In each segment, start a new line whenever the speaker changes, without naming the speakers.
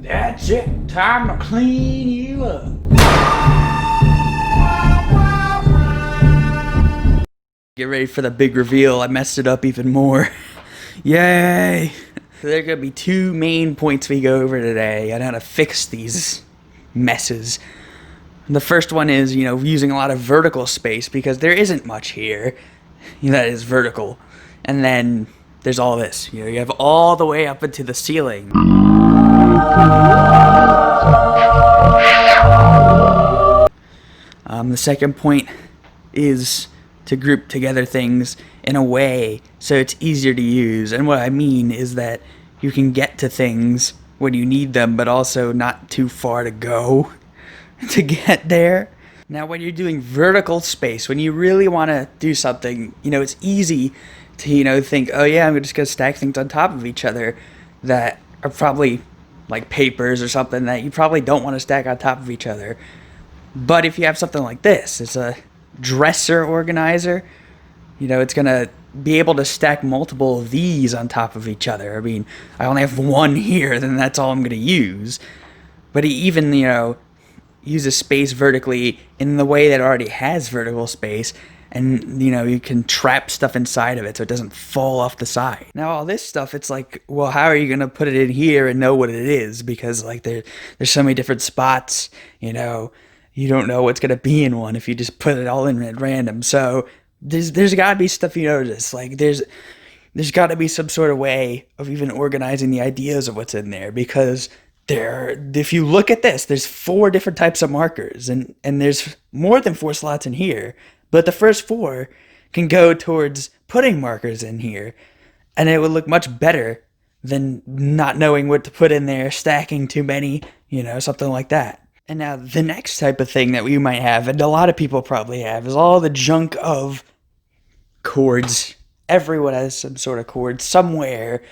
That's it. Time to clean you up. Get ready for the big reveal. I messed it up even more. Yay! There are going to be two main points we go over today on how to fix these messes. The first one is, using a lot of vertical space because there isn't much here that is vertical. And then there's all this. You have all the way up into the ceiling. The second point is to group together things in a way so it's easier to use. And what I mean is that you can get to things when you need them, but also not too far to go to get there. Now, when you're doing vertical space, when you really want to do something, it's easy to, think, oh yeah, I'm just going to stack things on top of each other that are probably like papers or something that you probably don't want to stack on top of each other. But if you have something like this, it's a dresser organizer, it's going to be able to stack multiple of these on top of each other. I mean, I only have one here, then that's all I'm going to use. But he even, uses space vertically in the way that it already has vertical space. And, you can trap stuff inside of it so it doesn't fall off the side. Now, all this stuff, it's like, well, how are you going to put it in here and know what it is? Because, there's so many different spots, you don't know what's going to be in one if you just put it all in at random. So there's got to be stuff you notice. There's got to be some sort of way of even organizing the ideas of what's in there, because if you look at this, there's 4 different types of markers, and there's more than 4 slots in here, but the first 4 can go towards putting markers in here, and it would look much better than not knowing what to put in there, stacking too many, something like that. And now the next type of thing that we might have, and a lot of people probably have, is all the junk of cords. Everyone has some sort of cord somewhere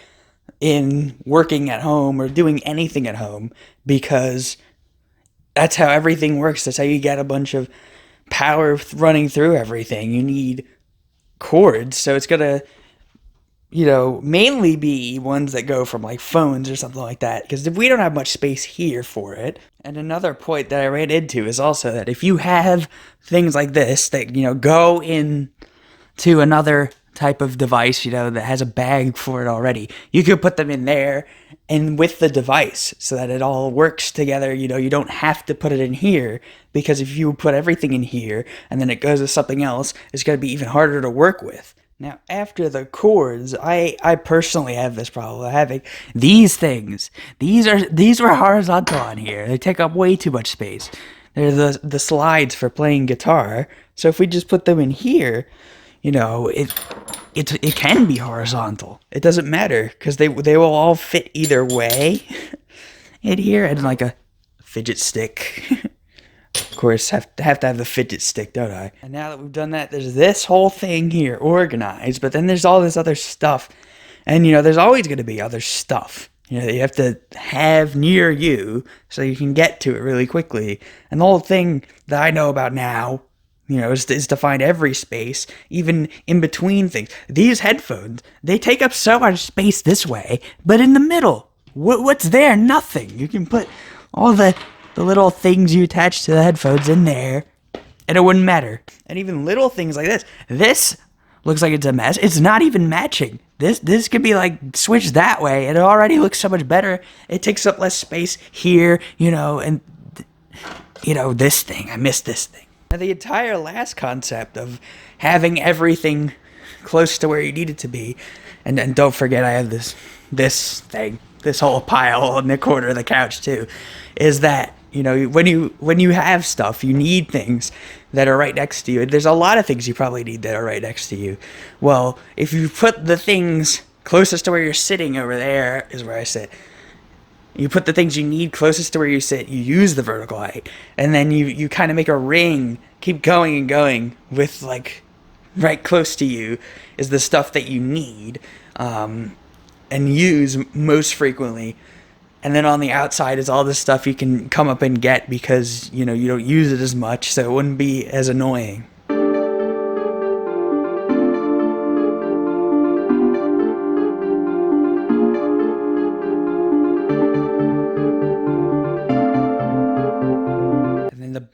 in working at home or doing anything at home, because that's how everything works. That's how you get a bunch of power running through everything. You need cords. So it's going to, mainly be ones that go from like phones or something like that, because we don't have much space here for it. And another point that I ran into is also that if you have things like this that, go in to another type of device, that has a bag for it already, you could put them in there and with the device so that it all works together. You don't have to put it in here, because if you put everything in here and then it goes to something else, it's going to be even harder to work with. Now, after the cords, I personally have this problem of having these things. These were horizontal on here. They take up way too much space. They're the slides for playing guitar. So if we just put them in here, it can be horizontal. It doesn't matter, because they will all fit either way in here. And like a fidget stick. Of course, have to have the fidget stick, don't I? And now that we've done that, there's this whole thing here organized, but then there's all this other stuff. And, there's always going to be other stuff, that you have to have near you so you can get to it really quickly. And the whole thing that I know about now, is to find every space, even in between things. These headphones, they take up so much space this way, but in the middle, what's there? Nothing. You can put all the little things you attach to the headphones in there, and it wouldn't matter. And even little things like this. This looks like it's a mess. It's not even matching. This could be like switched that way, and it already looks so much better. It takes up less space here, and this thing. I missed this thing. Now, the entire last concept of having everything close to where you need it to be, and don't forget I have this thing, this whole pile in the corner of the couch too, is that when you have stuff, you need things that are right next to you. There's a lot of things you probably need that are right next to you. Well, if you put the things closest to where you're sitting, over there is where I sit. You put the things you need closest to where you sit, you use the vertical height, and then you kind of make a ring, keep going and going with right close to you is the stuff that you need and use most frequently. And then on the outside is all this stuff you can come up and get because, you don't use it as much, so it wouldn't be as annoying.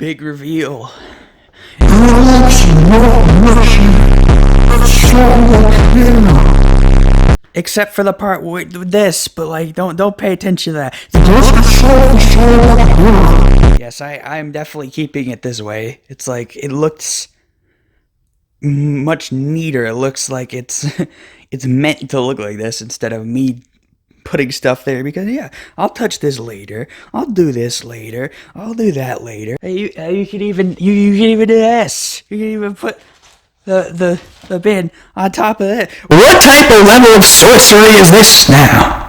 big reveal. Except for the part with this, but like, don't pay attention to that. Yes, I'm definitely keeping it this way. It's like, it looks much neater. It looks like it's it's meant to look like this instead of me putting stuff there, because yeah, I'll touch this later, I'll do this later, I'll do that later. You can even you can even do this. You can even put the bin on top of it. What type of level of sorcery is this now?